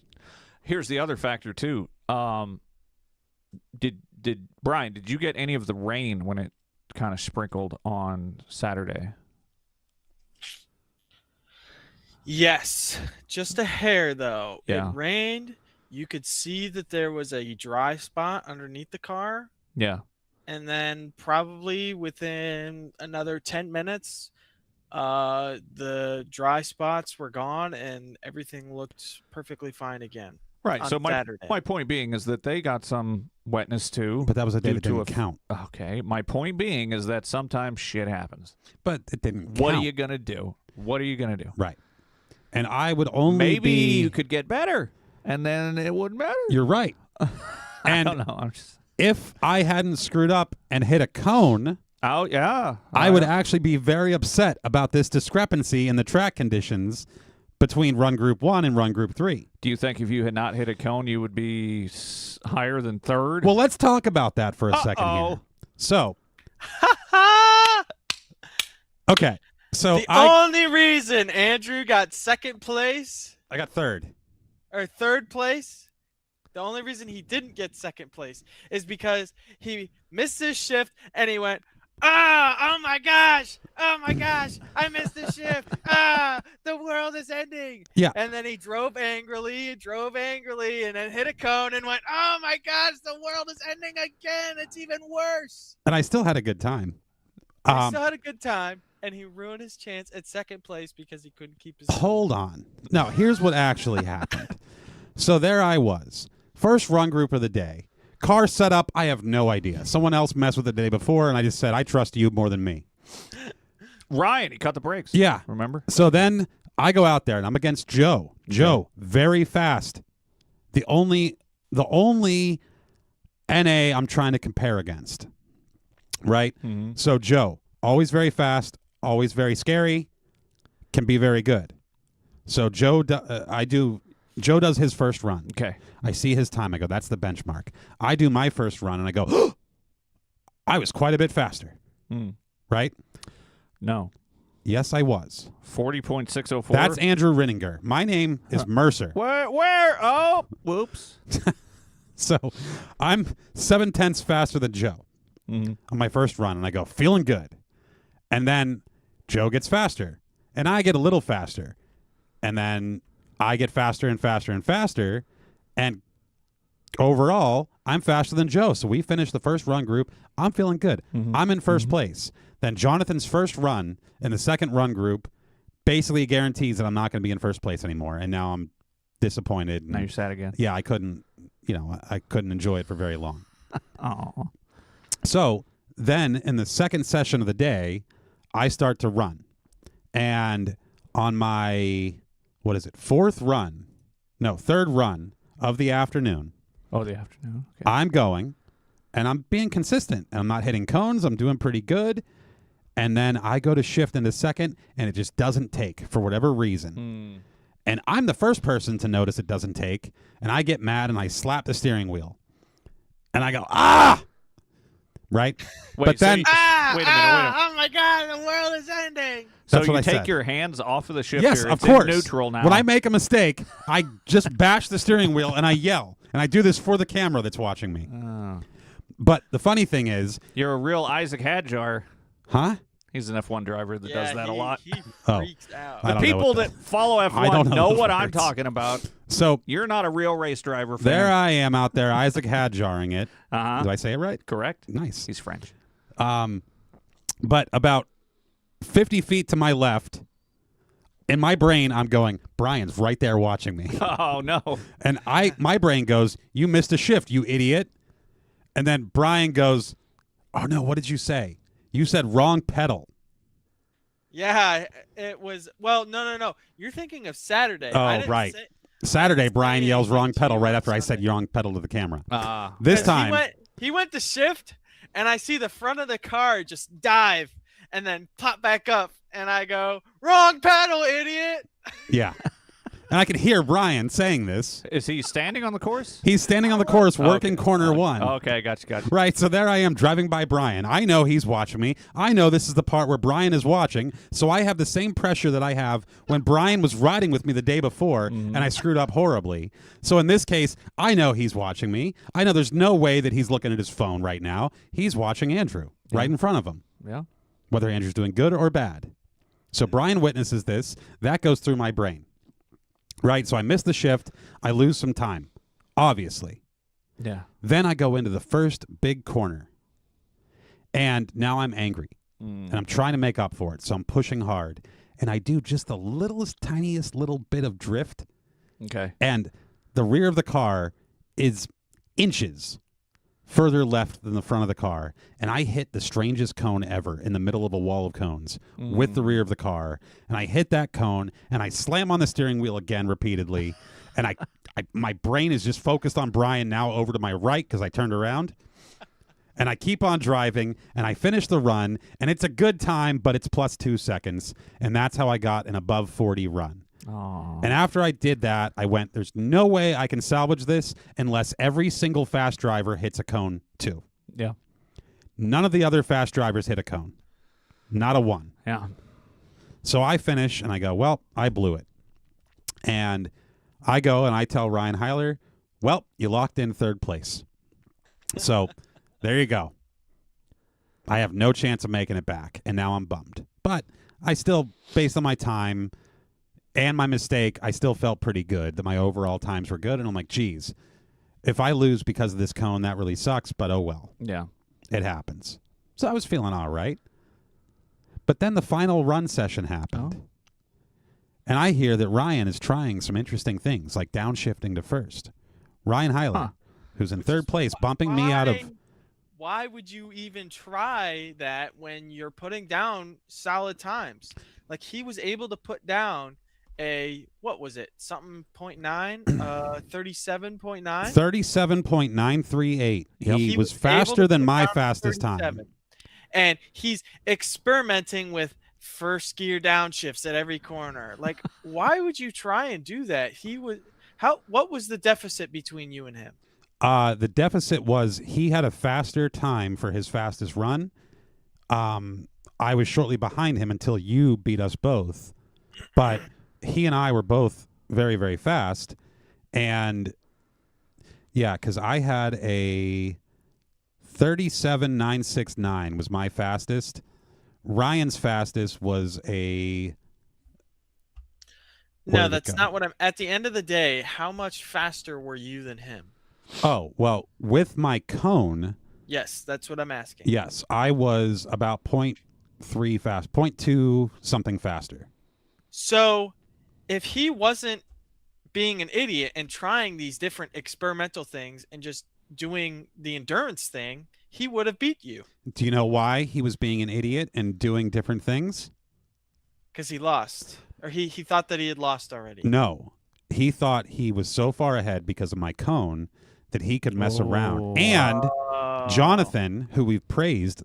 C: here's the other factor, too. Did Brian, did you get any of the rain when it kind of sprinkled on Saturday?
A: Yes. Just a hair, though.
C: Yeah.
A: It rained. You could see that there was a dry spot underneath the car.
C: Yeah.
A: And then probably within another 10 minutes, the dry spots were gone and everything looked perfectly fine again.
C: Right. So my point being is that they got some wetness too.
B: But that was a day that didn't count.
C: Okay. My point being is that sometimes shit happens.
B: But it didn't count.
C: What are you going to do? What are you going to do?
B: Right. And I would only
C: Maybe you could get better and then it wouldn't matter.
B: You're right. And
C: I don't know. I'm just...
B: if I hadn't screwed up and hit a cone,
C: Oh, yeah.
B: I would actually be very upset about this discrepancy in the track conditions between run group 1 and run group 3.
C: Do you think if you had not hit a cone, you would be higher than third?
B: Well, let's talk about that for a second here. So, okay. So
A: the only reason Andrew got second place
B: I got third.
A: or third place, the only reason he didn't get second place is because he missed his shift and he went, oh my gosh, I missed the shift. The world is ending.
B: Yeah.
A: And then he drove angrily, and then hit a cone and went, oh my gosh, the world is ending again. It's even worse.
B: And I still had a good time.
A: He still had a good time, and he ruined his chance at second place because he couldn't keep his.
B: Hold on. No, here's what actually happened. So there I was. First run group of the day. Car setup, I have no idea. Someone else messed with it the day before, and I just said, I trust you more than me.
C: Ryan, he cut the brakes.
B: Yeah.
C: Remember?
B: So then I go out there, and I'm against Joe. Joe, very fast. The only NA I'm trying to compare against. Right?
C: Mm-hmm.
B: So Joe, always very fast, always very scary, can be very good. So Joe does his first run.
C: Okay.
B: I see his time. I go, that's the benchmark. I do my first run, and I go, oh, I was quite a bit faster. Right?
C: No.
B: Yes, I was.
C: 40.604.
B: That's Andrew Rinninger. My name is Mercer.
C: Where? Oh, whoops.
B: So I'm 7/10 faster than Joe on my first run, and I go, feeling good. And then Joe gets faster, and I get a little faster. And then I get faster and faster and faster, and overall, I'm faster than Joe. So we finished the first run group. I'm feeling good. I'm in first place. Then Jonathan's first run in the second run group basically guarantees that I'm not going to be in first place anymore. And now I'm disappointed.
C: Now you're sad again.
B: Yeah, I couldn't enjoy it for very long.
C: Oh.
B: So then in the second session of the day, I start to run. And on my, third run of the afternoon.
C: Oh, the afternoon. Okay.
B: I'm going, and I'm being consistent. I'm not hitting cones. I'm doing pretty good. And then I go to shift into second, and it just doesn't take for whatever reason. And I'm the first person to notice it doesn't take, and I get mad, and I slap the steering wheel. And I go, ah! Right?
C: Wait,
B: but
C: so
B: then...
C: wait a minute.
A: Oh my God, the world is ending.
C: So
B: That's what
C: you
B: I
C: take
B: said.
C: your hands off of the shifter.
B: Yes,
C: it's
B: of course.
C: in neutral now.
B: When I make a mistake, I just bash the steering wheel, and I yell. And I do this for the camera that's watching me.
C: Oh.
B: But the funny thing is...
C: You're a real Isaac Hadjar.
B: Huh?
C: He's an F1 driver that does that a lot.
A: He
B: Oh.
A: freaks out.
B: I
C: The
B: don't know
C: people
B: what
C: that follow
B: I
C: F1
B: don't know
C: know
B: those
C: what I'm
B: words.
C: talking about.
B: So
C: You're not a real race driver fan.
B: there I am out there, Isaac Hadjaring it.
C: Uh-huh.
B: Did I say it right?
C: Correct.
B: Nice.
C: He's French.
B: But about 50 feet to my left, in my brain, I'm going, Brian's right there watching me.
C: Oh, no.
B: And my brain goes, you missed a shift, you idiot. And then Brian goes, oh, no, what did you say? You said wrong pedal.
A: Yeah, it was. Well, no. You're thinking of Saturday. I
B: Oh,
A: didn't
B: right.
A: say-
B: Saturday, Brian
A: saying
B: yells wrong
A: anything to
B: pedal
A: you
B: right
A: on
B: after I said
A: Sunday.
B: wrong pedal to the camera. This
A: 'Cause
B: time,
A: he went to shift, and I see the front of the car just dive and then pop back up, and I go, wrong pedal, idiot.
B: yeah. And I could hear Brian saying this.
C: Is he standing on the course?
B: He's standing on the course working
C: Okay.
B: corner one.
C: Okay, gotcha.
B: Right, so there I am driving by Brian. I know he's watching me. I know this is the part where Brian is watching, so I have the same pressure that I have when Brian was riding with me the day before and I screwed up horribly. So in this case, I know he's watching me. I know there's no way that he's looking at his phone right now. He's watching Andrew right in front of him,
C: Yeah.
B: whether Andrew's doing good or bad. So Brian witnesses this. That goes through my brain. Right, so I miss the shift. I lose some time, obviously.
C: Yeah.
B: Then I go into the first big corner, and now I'm angry, and I'm trying to make up for it, so I'm pushing hard, and I do just the littlest, tiniest little bit of drift,
C: Okay.
B: and the rear of the car is inches further left than the front of the car, and I hit the strangest cone ever in the middle of a wall of cones with the rear of the car, and I hit that cone, and I slam on the steering wheel again repeatedly, And my brain is just focused on Brian now over to my right because I turned around. And I keep on driving, and I finish the run, and it's a good time, but it's plus 2 seconds. And that's how I got an above 40 run.
C: Aww.
B: And after I did that, I went, there's no way I can salvage this unless every single fast driver hits a cone too.
C: Yeah.
B: None of the other fast drivers hit a cone. Not a one.
C: Yeah.
B: So I finish, and I go, well, I blew it. And I go, and I tell Ryan Heiler, well, you locked in third place. So there you go. I have no chance of making it back, and now I'm bummed. But I still, based on my time and my mistake, I still felt pretty good that my overall times were good. And I'm like, geez, if I lose because of this cone, that really sucks, but oh well.
C: Yeah.
B: It happens. So I was feeling all right. But then the final run session happened.
C: Oh.
B: And I hear that Ryan is trying some interesting things, like downshifting to first. Ryan Heiler, who's in third place, bumping me out of...
A: Why would you even try that when you're putting down solid times? Like, he was able to put down a, what was it? Something 0.9, 37.9?
B: 37.938.
C: Yep.
B: He was faster than my fastest
A: 37.
B: time.
A: And he's experimenting with first gear downshifts at every corner. Like, why would you try and do that? What was the deficit between you and him?
B: The deficit was he had a faster time for his fastest run. I was shortly behind him until you beat us both. But he and I were both very, very fast. And, yeah, because I had a 37.969 was my fastest. Ryan's fastest was a...
A: No, that's not what I'm... At the end of the day, how much faster were you than him?
B: Oh, well, with my cone...
A: Yes, that's what I'm asking.
B: Yes, I was about 0.3 fast, 0.2 something faster.
A: So, if he wasn't being an idiot and trying these different experimental things and just doing the endurance thing, he would have beat you.
B: Do you know why he was being an idiot and doing different things?
A: Because he lost. Or he thought that he had lost already.
B: No. He thought he was so far ahead because of my cone that he could mess around. And Jonathan, who we've praised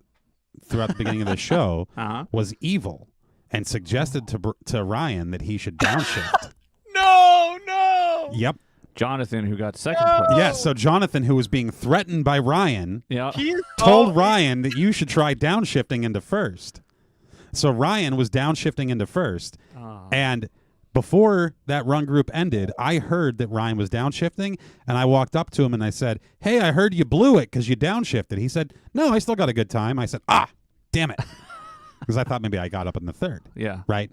B: throughout the beginning of the show, was evil and suggested to Ryan that he should downshift.
A: No!
B: Yep.
C: Jonathan, who got second place.
B: Yes, so Jonathan, who was being threatened by Ryan,
A: told
B: Ryan that you should try downshifting into first. So Ryan was downshifting into first. And before that run group ended, I heard that Ryan was downshifting, and I walked up to him and I said, hey, I heard you blew it because you downshifted. He said, no, I still got a good time. I said, damn it. Because I thought maybe I got up in the third.
C: Yeah.
B: Right?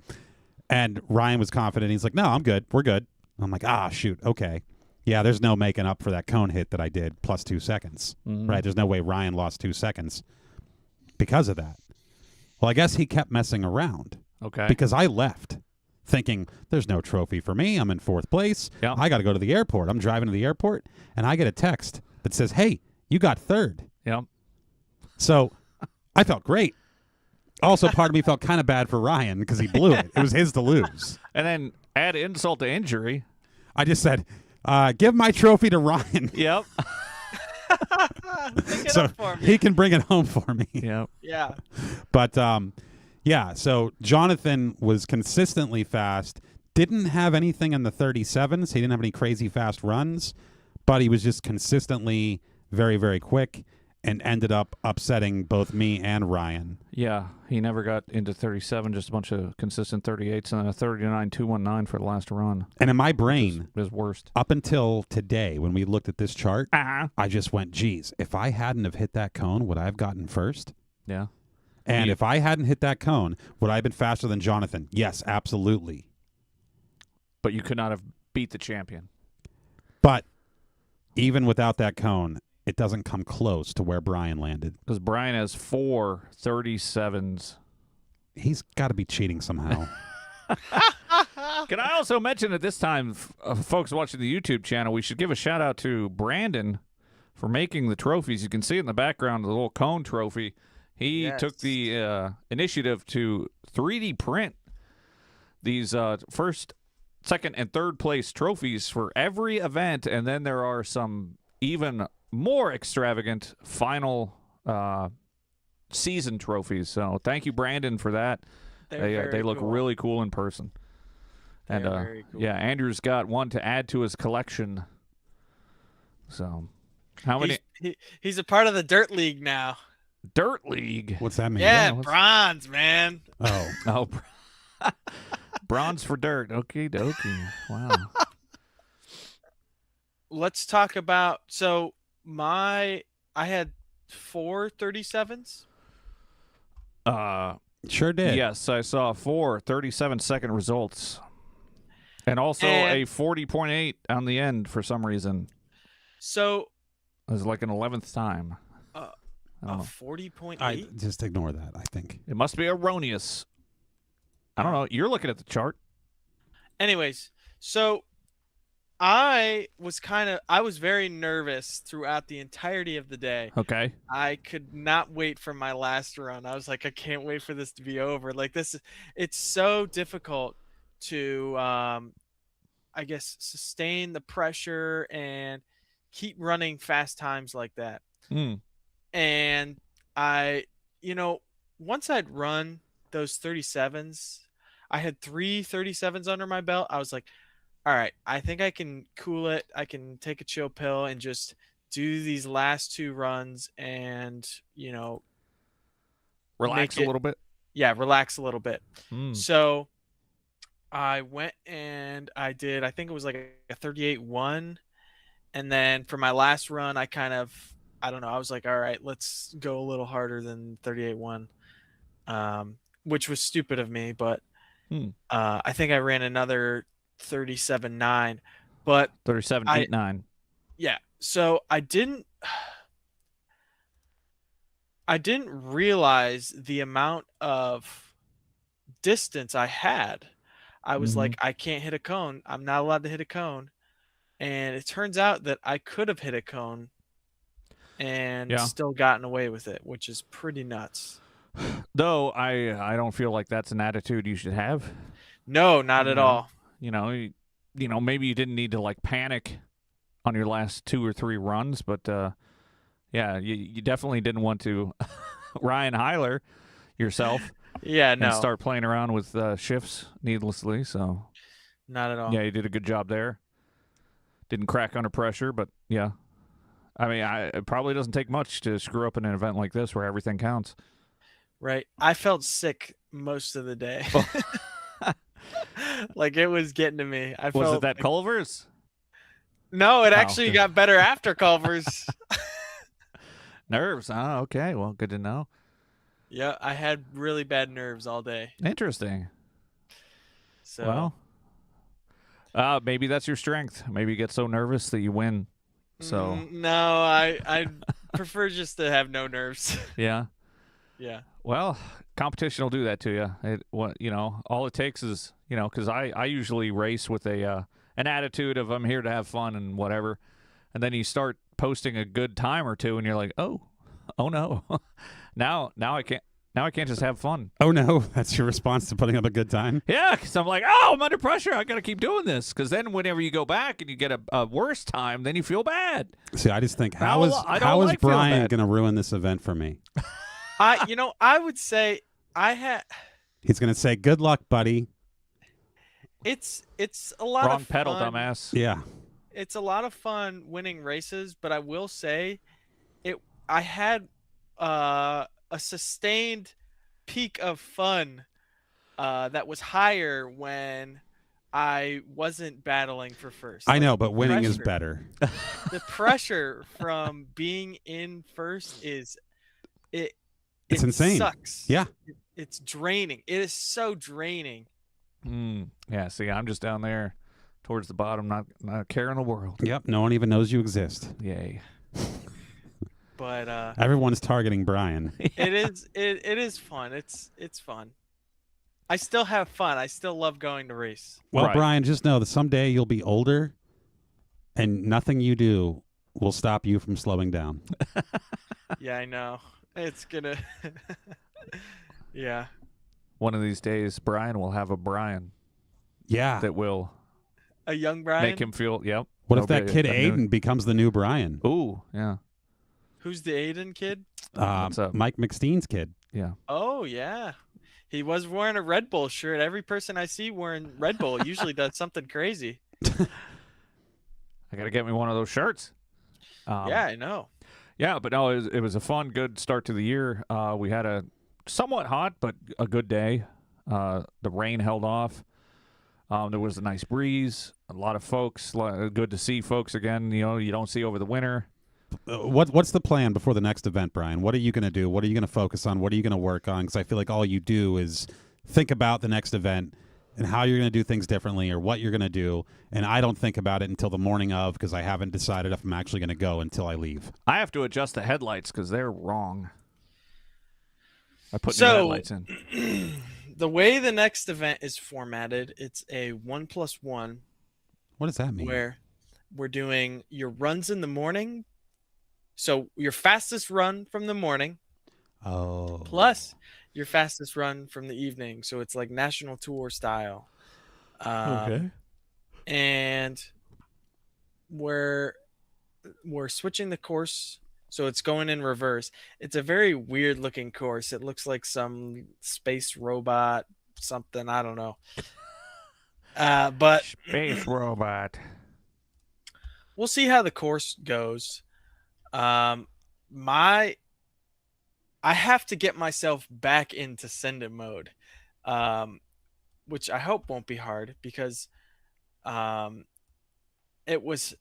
B: And Ryan was confident. He's like, no, I'm good. We're good. I'm like, shoot. Okay. Yeah, there's no making up for that cone hit that I did plus 2 seconds. Right? There's no way Ryan lost 2 seconds because of that. Well, I guess he kept messing around.
C: Okay.
B: Because I left thinking there's no trophy for me. I'm in fourth place.
C: Yep.
B: I got to go to the airport. I'm driving to the airport, and I get a text that says, hey, you got third.
C: Yep.
B: So I felt great. Also, part of me felt kind of bad for Ryan because he blew it. It was his to lose.
C: And then add insult to injury.
B: I just said, give my trophy to Ryan.
C: Yep.
A: Pick it
B: So
A: up for me.
B: he can bring it home for me.
C: Yep.
A: Yeah.
B: But, yeah, so Jonathan was consistently fast, didn't have anything in the 37s. He didn't have any crazy fast runs, but he was just consistently very, very quick and ended up upsetting both me and Ryan.
C: Yeah, he never got into 37, just a bunch of consistent 38s and a 39.219 for the last run.
B: And in my brain,
C: His worst.
B: up until today, when we looked at this chart,
C: Uh-huh.
B: I just went, geez, if I hadn't have hit that cone, would I have gotten first?
C: Yeah.
B: And if I hadn't hit that cone, would I have been faster than Jonathan? Yes, absolutely.
C: But you could not have beat the champion.
B: But even without that cone, it doesn't come close to where Brian landed.
C: Because Brian has 4 37s.
B: He's got to be cheating somehow.
C: Can I also mention at this time, folks watching the YouTube channel, we should give a shout out to Brandon for making the trophies. You can see it in the background, the little cone trophy. He took the initiative to 3D print these first second and third place trophies for every event, and then there are some even more extravagant final season trophies. So thank you, Brandon, for that. They look
A: cool.
C: really cool in person.
A: They're
C: And
A: very cool.
C: yeah, Andrew's got one to add to his collection. So how many
A: He's a part of the Dirt League now.
C: Dirt League?
B: What's that mean?
A: Yeah,
C: what's-
A: bronze, man.
B: Oh.
C: Oh, bronze for dirt. Okie dokie. Wow.
A: Let's talk about I had 4 37s.
B: Sure did.
C: Yes, I saw 4 37-second results. And also a 40.8 on the end for some reason.
A: So
C: It was like an 11th time. I don't know.
A: 40.8.
B: I just ignore that, I think.
C: It must be erroneous. I don't know. You're looking at the chart.
A: Anyways, so I was very nervous throughout the entirety of the day.
C: Okay.
A: I could not wait for my last run. I was like, I can't wait for this to be over. Like it's so difficult to I guess sustain the pressure and keep running fast times like that. And once I'd run those 37s, I had 3 37s under my belt. I was like, all right, I think I can cool it. I can take a chill pill and just do these last 2 runs and,
C: Relax a little bit.
A: Yeah, relax a little bit. So I went and I did, I think it was like a 38-1. And then for my last run, I don't know, I was like, all right, let's go a little harder than 38-1, which was stupid of me. But I think I ran another 37.9, but
C: 37.89.
A: Yeah. So I didn't realize the amount of distance I had. I was like, I can't hit a cone. I'm not allowed to hit a cone. And it turns out that I could have hit a cone and still gotten away with it, which is pretty nuts.
C: Though I don't feel like that's an attitude you should have.
A: No, not at all.
C: Maybe you didn't need to like panic on your last 2 or 3 runs, but you definitely didn't want to Ryan Heiler yourself.
A: Yeah, no.
C: And start playing around with shifts needlessly. So
A: not at all.
C: Yeah, you did a good job there. Didn't crack under pressure, but yeah. I mean, it probably doesn't take much to screw up in an event like this where everything counts.
A: Right. I felt sick most of the day. Like it was getting to me.
C: Was it that Culver's?
A: No, it actually got better after Culver's.
C: Nerves. Oh, okay. Well, good to know.
A: Yeah, I had really bad nerves all day.
C: Interesting.
A: So
C: maybe that's your strength. Maybe you get so nervous that you win. So
A: no, I prefer just to have no nerves.
C: Yeah.
A: Yeah.
C: Well, competition will do that to you. All it takes is, because I usually race with an attitude of I'm here to have fun and whatever, and then you start posting a good time or two, and you're like, oh no, now I can't just have fun.
B: Oh no, that's your response to putting up a good time?
C: Yeah, because I'm like, I'm under pressure. I got to keep doing this, because then whenever you go back and you get a worse time, then you feel bad.
B: See, I just think how is
C: like
B: Brian going to ruin this event for me?
A: I would say
B: He's going to say, "Good luck, buddy."
A: It's a lot
C: Wrong
A: of
C: pedal,
A: fun.
C: dumbass.
B: Yeah.
A: It's a lot of fun winning races, but I will say I had a sustained peak of fun that was higher when I wasn't battling for first.
B: I know, but winning is better.
A: The pressure from being in first is
B: It's insane.
A: Sucks.
B: Yeah.
A: It's draining. It is so draining.
C: Yeah, see, I'm just down there towards the bottom, not a care in the world.
B: Yep, no one even knows you exist.
C: Yay.
A: But
B: everyone's targeting Brian.
A: It is fun. It's fun. I still have fun. I still love going to race.
B: Well,
C: Right.
B: Brian, just know that someday you'll be older and nothing you do will stop you from slowing down.
A: Yeah, I know. It's gonna yeah.
C: One of these days, Brian will have a Brian
B: Yeah.
C: that will
A: A young Brian.
C: Make him feel. Yep.
B: What if
C: That'll
B: that
C: be
B: kid
C: a new-
B: Aiden becomes the new Brian?
C: Ooh, yeah,
A: Who's the Aiden kid?
C: What's up?
B: Mike McSteen's kid.
C: yeah.
A: Oh yeah, he was wearing a Red Bull shirt. Every person I see wearing Red Bull usually does something crazy.
C: I gotta get me one of those shirts.
A: Yeah, I know.
C: Yeah, but no, it was a fun, good start to the year. We had a somewhat hot, but a good day. The rain held off. There was a nice breeze. A lot of folks. Good to see folks again. You don't see over the winter.
B: What's the plan before the next event, Brian? What are you going to do? What are you going to focus on? What are you going to work on? Because I feel like all you do is think about the next event and how you're going to do things differently or what you're going to do. And I don't think about it until the morning of because I haven't decided if I'm actually going to go until I leave.
C: I have to adjust the headlights because they're wrong. I put new headlights in.
A: The way the next event is formatted, it's a 1+1
B: What does that mean?
A: where we're doing your runs in the morning. So your fastest run from the morning
B: Oh.
A: plus your fastest run from the evening. So it's like national tour style. And we're switching the course. So it's going in reverse. It's a very weird looking course. It looks like some space robot, something. I don't know. But
C: Space robot.
A: we'll see how the course goes. I have to get myself back into send it mode, which I hope won't be hard because it was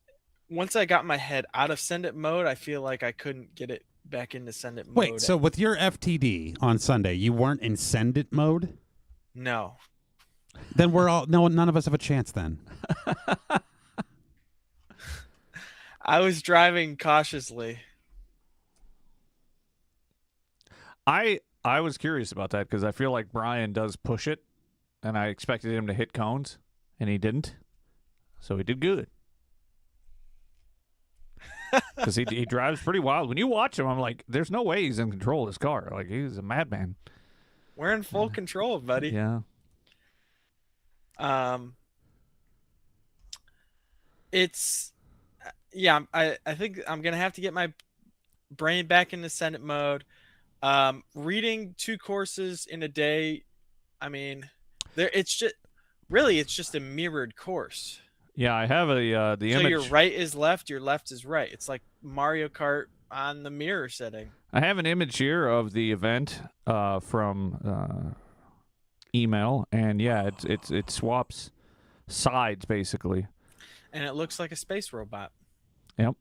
A: once I got my head out of send it mode, I feel like I couldn't get it back into send it mode.
B: Wait, so with your FTD on Sunday, you weren't in send it mode?
A: No.
B: Then none of us have a chance then.
A: I was driving cautiously.
C: I was curious about that because I feel like Brian does push it, and I expected him to hit cones, and he didn't. So he did good. Because he drives pretty wild. When you watch him, I'm like, there's no way he's in control of his car. Like, he's a madman.
A: We're in full control, buddy.
C: Yeah.
A: It's I think I'm gonna have to get my brain back into send it mode. Reading 2 courses in a day, I mean, it's just a mirrored course.
C: Yeah, I have the
A: So
C: image.
A: your right is left, your left is right. It's like Mario Kart on the mirror setting.
C: I have an image here of the event from email, and yeah, it swaps sides basically.
A: And it looks like a space robot.
C: Yep.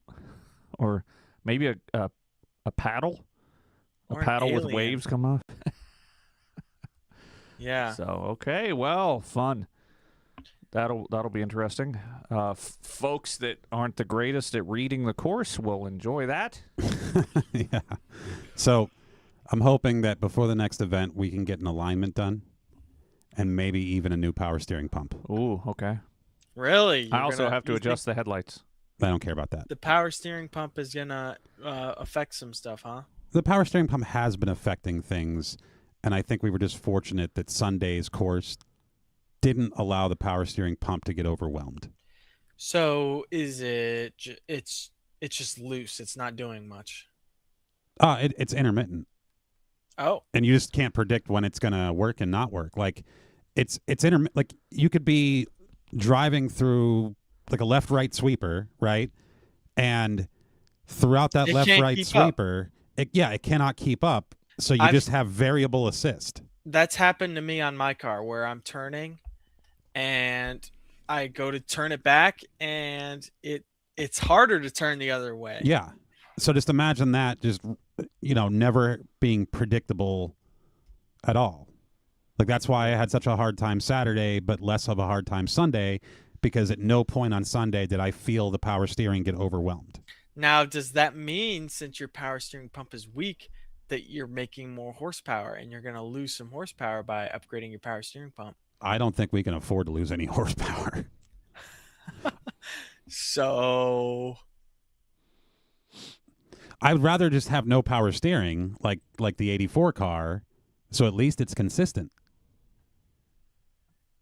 C: Or maybe a paddle.
A: Or
C: A
A: an
C: paddle with
A: alien.
C: waves come off.
A: Yeah.
C: So okay, well, fun. That'll be interesting. Folks that aren't the greatest at reading the course will enjoy that.
B: Yeah. So I'm hoping that before the next event, we can get an alignment done and maybe even a new power steering pump.
C: Ooh, okay.
A: Really?
C: I also have to adjust the headlights.
B: I don't care about that.
A: The power steering pump is gonna affect some stuff, huh?
B: The power steering pump has been affecting things, and I think we were just fortunate that Sunday's course didn't allow the power steering pump to get overwhelmed.
A: So is it? It's just loose. It's not doing much.
B: It's intermittent,
A: Oh,
B: and you just can't predict when it's going to work and not work. Like it's intermittent. Like you could be driving through like a left-right sweeper, right? And throughout that
A: It can't
B: left-right
A: keep up.
B: sweeper, it cannot keep up. So you
A: I've-
B: just have variable assist.
A: that's happened to me on my car where I'm turning, and I go to turn it back, and it's harder to turn the other way.
B: Yeah. So just imagine that just, never being predictable at all. Like that's why I had such a hard time Saturday, but less of a hard time Sunday, because at no point on Sunday did I feel the power steering get overwhelmed.
A: Now, does that mean since your power steering pump is weak that you're making more horsepower and you're going to lose some horsepower by upgrading your power steering pump?
B: I don't think we can afford to lose any horsepower.
A: So
B: I would rather just have no power steering like the 84 car, so at least it's consistent.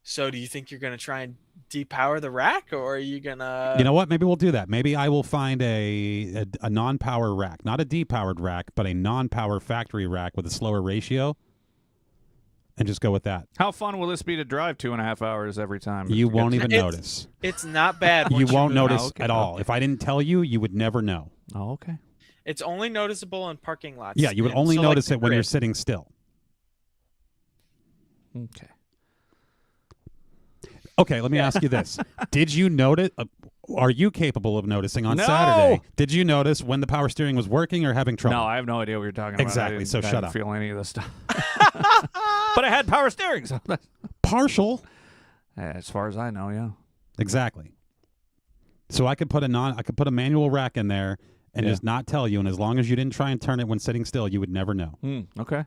A: do you think you're going to try and depower the rack, or are you gonna?
B: You know what? Maybe we'll do that. Maybe I will find a non-power rack, not a depowered rack, but a non-power factory rack with a slower ratio, and just go with that.
C: How fun will this be to drive 2.5 hours every time?
B: You won't even notice.
A: It's not bad.
B: You won't
A: move.
B: notice at all. If I didn't tell you, you would never know.
C: Oh, okay.
A: It's only noticeable in parking lots.
B: Yeah, you would
A: and
B: only
A: so, like,
B: notice
A: the
B: it when you're
A: grid.
B: sitting still.
C: Okay.
B: Okay, let me ask you this. Did you notice, are you capable of noticing on
C: No!
B: Saturday, did you notice when the power steering was working or having trouble?
C: No, I have no idea what you're talking about.
B: Exactly, so
C: I
B: shut
C: didn't
B: up.
C: feel any of this stuff. But I had power steering. So
B: Partial.
C: as far as I know, yeah.
B: Exactly. So I could put a manual rack in there and
C: Yeah.
B: just not tell you, and as long as you didn't try and turn it when sitting still, you would never know.
C: Okay.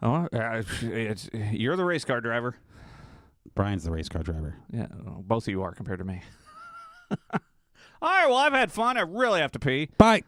C: Oh, you're the race car driver.
B: Brian's the race car driver.
C: Yeah, both of you are compared to me. All right, well, I've had fun. I really have to pee.
B: Bye.